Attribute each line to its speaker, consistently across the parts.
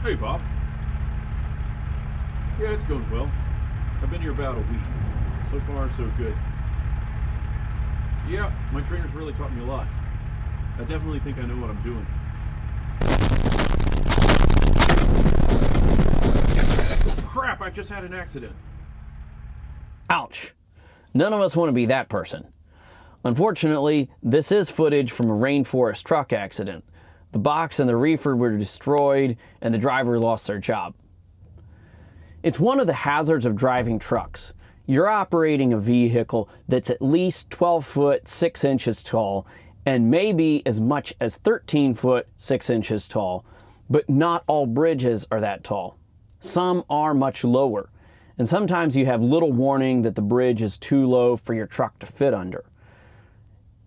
Speaker 1: Hey, Bob. Yeah, it's going well. I've been here about a week. So far, so good. Yeah, my trainer's really taught me a lot. I definitely think I know what I'm doing. Crap, I just had an accident.
Speaker 2: Ouch. None of us want to be that person. Unfortunately, this is footage from a rainforest truck accident. The box and the reefer were destroyed and the driver lost their job. It's one of the hazards of driving trucks. You're operating a vehicle that's at least 12 foot 6 inches tall and maybe as much as 13 foot 6 inches tall, but not all bridges are that tall. Some are much lower, and sometimes you have little warning that the bridge is too low for your truck to fit under.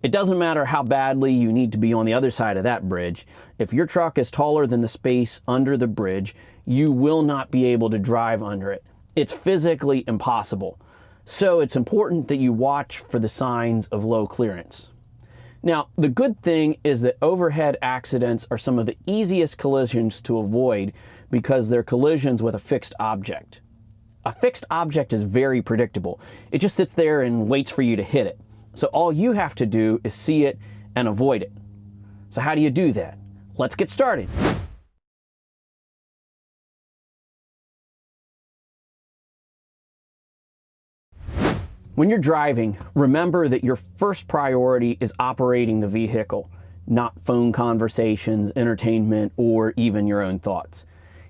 Speaker 2: It doesn't matter how badly you need to be on the other side of that bridge. If your truck is taller than the space under the bridge, you will not be able to drive under it. It's physically impossible. So it's important that you watch for the signs of low clearance. Now, the good thing is that overhead accidents are some of the easiest collisions to avoid because they're collisions with a fixed object. A fixed object is very predictable. It just sits there and waits for you to hit it. So all you have to do is see it and avoid it. So how do you do that? Let's get started. When you're driving, remember that your first priority is operating the vehicle, not phone conversations, entertainment, or even your own thoughts.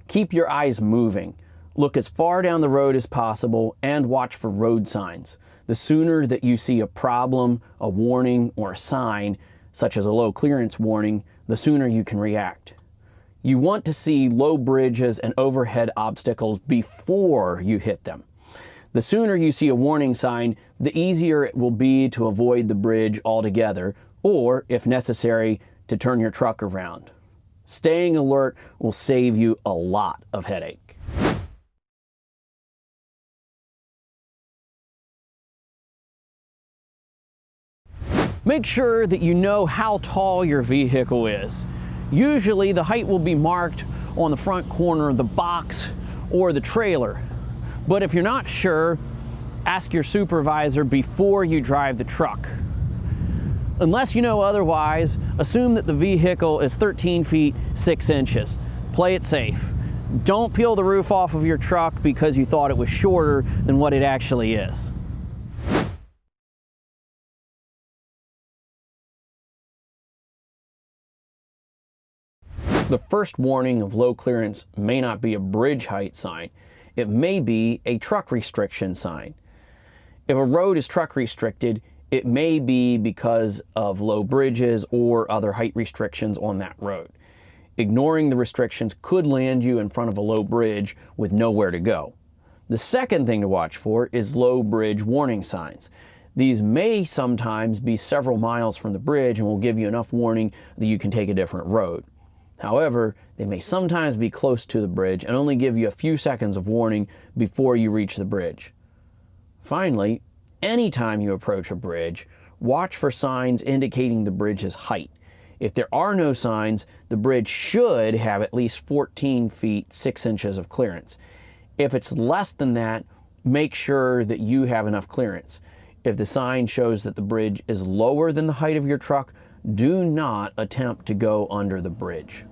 Speaker 2: Keep your eyes moving. Look as far down the road as possible and watch for road signs. The sooner that you see a problem, a warning, or a sign, such as a low clearance warning, the sooner you can react. You want to see low bridges and overhead obstacles before you hit them. The sooner you see a warning sign, the easier it will be to avoid the bridge altogether, or, if necessary, to turn your truck around. Staying alert will save you a lot of headache. Make sure that you know how tall your vehicle is. Usually the height will be marked on the front corner of the box or the trailer. But if you're not sure, ask your supervisor before you drive the truck. Unless you know otherwise, assume that the vehicle is 13 feet 6 inches. Play it safe. Don't peel the roof off of your truck because you thought it was shorter than what it actually is. The first warning of low clearance may not be a bridge height sign. It may be a truck restriction sign. If a road is truck restricted, it may be because of low bridges or other height restrictions on that road. Ignoring the restrictions could land you in front of a low bridge with nowhere to go. The second thing to watch for is low bridge warning signs. These may sometimes be several miles from the bridge and will give you enough warning that you can take a different road. However, they may sometimes be close to the bridge and only give you a few seconds of warning before you reach the bridge. Finally, anytime you approach a bridge, watch for signs indicating the bridge's height. If there are no signs, the bridge should have at least 14 feet 6 inches of clearance. If it's less than that, make sure that you have enough clearance. If the sign shows that the bridge is lower than the height of your truck, do not attempt to go under the bridge.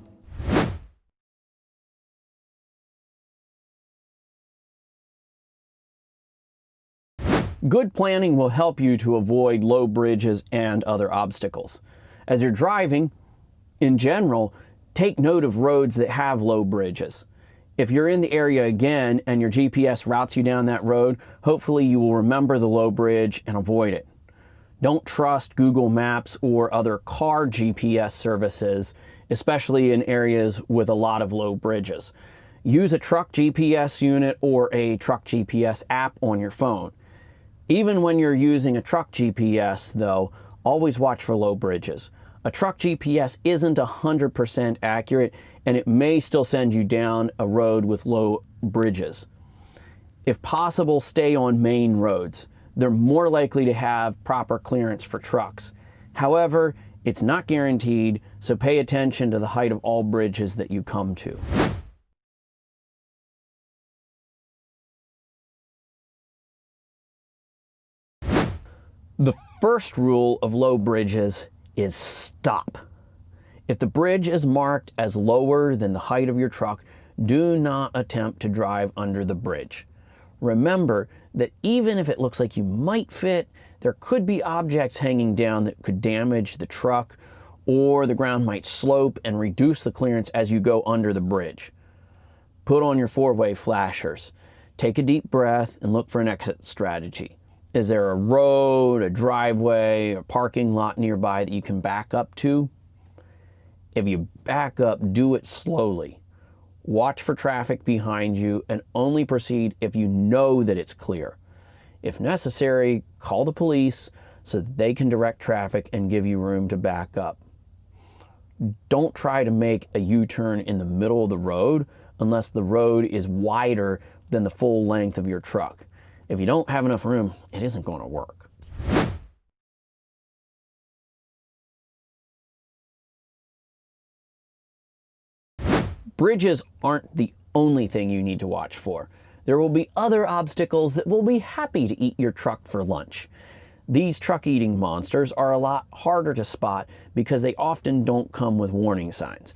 Speaker 2: Good planning will help you to avoid low bridges and other obstacles. As you're driving, in general, take note of roads that have low bridges. If you're in the area again and your GPS routes you down that road, hopefully you will remember the low bridge and avoid it. Don't trust Google Maps or other car GPS services, especially in areas with a lot of low bridges. Use a truck GPS unit or a truck GPS app on your phone. Even when you're using a truck GPS, though, always watch for low bridges. A truck GPS isn't 100% accurate, and it may still send you down a road with low bridges. If possible, stay on main roads. They're more likely to have proper clearance for trucks. However, it's not guaranteed, so pay attention to the height of all bridges that you come to. The first rule of low bridges is stop. If the bridge is marked as lower than the height of your truck, do not attempt to drive under the bridge. Remember that even if it looks like you might fit, there could be objects hanging down that could damage the truck, or the ground might slope and reduce the clearance as you go under the bridge. Put on your four-way flashers. Take a deep breath and look for an exit strategy. Is there a road, a driveway, a parking lot nearby that you can back up to? If you back up, do it slowly. Watch for traffic behind you and only proceed if you know that it's clear. If necessary, call the police so that they can direct traffic and give you room to back up. Don't try to make a U-turn in the middle of the road unless the road is wider than the full length of your truck. If you don't have enough room, it isn't going to work. Bridges aren't the only thing you need to watch for. There will be other obstacles that will be happy to eat your truck for lunch. These truck-eating monsters are a lot harder to spot because they often don't come with warning signs.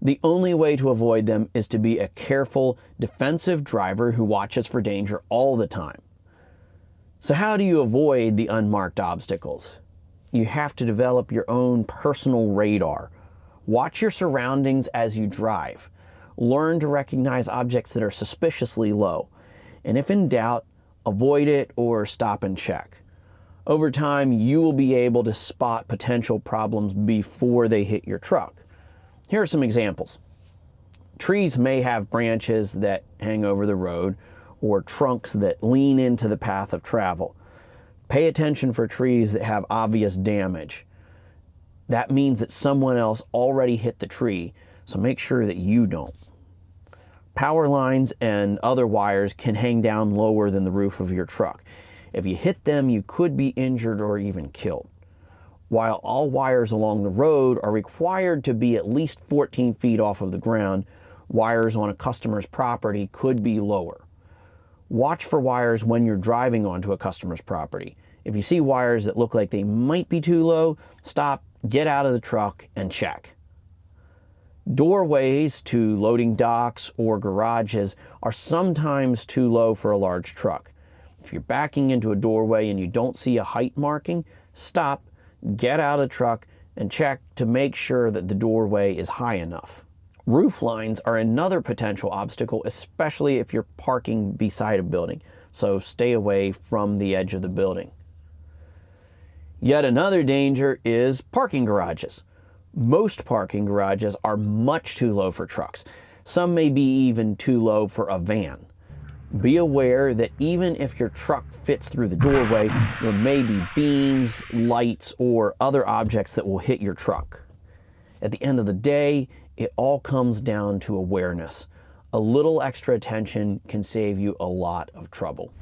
Speaker 2: The only way to avoid them is to be a careful, defensive driver who watches for danger all the time. So how do you avoid the unmarked obstacles? You have to develop your own personal radar. Watch your surroundings as you drive. Learn to recognize objects that are suspiciously low. And if in doubt, avoid it or stop and check. Over time, you will be able to spot potential problems before they hit your truck. Here are some examples. Trees may have branches that hang over the road or trunks that lean into the path of travel. Pay attention for trees that have obvious damage. That means that someone else already hit the tree, so make sure that you don't. Power lines and other wires can hang down lower than the roof of your truck. If you hit them, you could be injured or even killed. While all wires along the road are required to be at least 14 feet off of the ground, wires on a customer's property could be lower. Watch for wires when you're driving onto a customer's property. If you see wires that look like they might be too low, stop, get out of the truck, and check. Doorways to loading docks or garages are sometimes too low for a large truck. If you're backing into a doorway and you don't see a height marking, stop, get out of the truck, and check to make sure that the doorway is high enough. Roof lines are another potential obstacle, especially if you're parking beside a building, so stay away from the edge of the building. Yet another danger is parking garages. Most parking garages are much too low for trucks. Some may be even too low for a van. Be aware that even if your truck fits through the doorway, there may be beams, lights, or other objects that will hit your truck. At the end of the day, it all comes down to awareness. A little extra attention can save you a lot of trouble.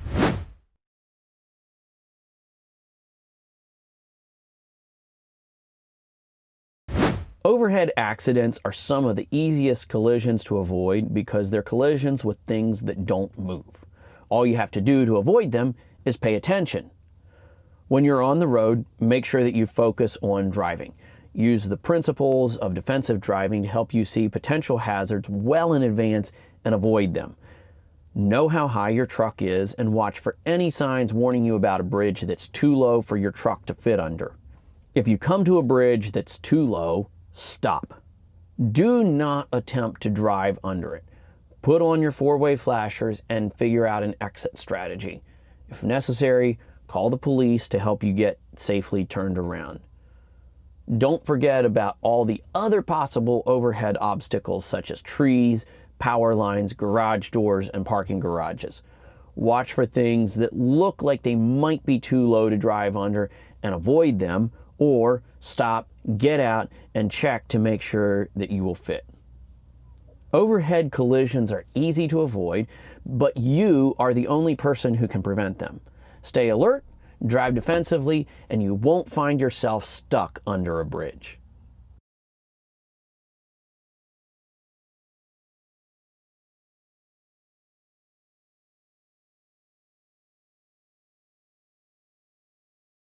Speaker 2: Overhead accidents are some of the easiest collisions to avoid because they're collisions with things that don't move. All you have to do to avoid them is pay attention. When you're on the road, make sure that you focus on driving. Use the principles of defensive driving to help you see potential hazards well in advance and avoid them. Know how high your truck is and watch for any signs warning you about a bridge that's too low for your truck to fit under. If you come to a bridge that's too low, stop. Do not attempt to drive under it. Put on your four-way flashers and figure out an exit strategy. If necessary, call the police to help you get safely turned around. Don't forget about all the other possible overhead obstacles such as trees, power lines, garage doors, and parking garages. Watch for things that look like they might be too low to drive under and avoid them, or stop, get out, and check to make sure that you will fit. Overhead collisions are easy to avoid, but you are the only person who can prevent them. Stay alert, drive defensively, and you won't find yourself stuck under a bridge.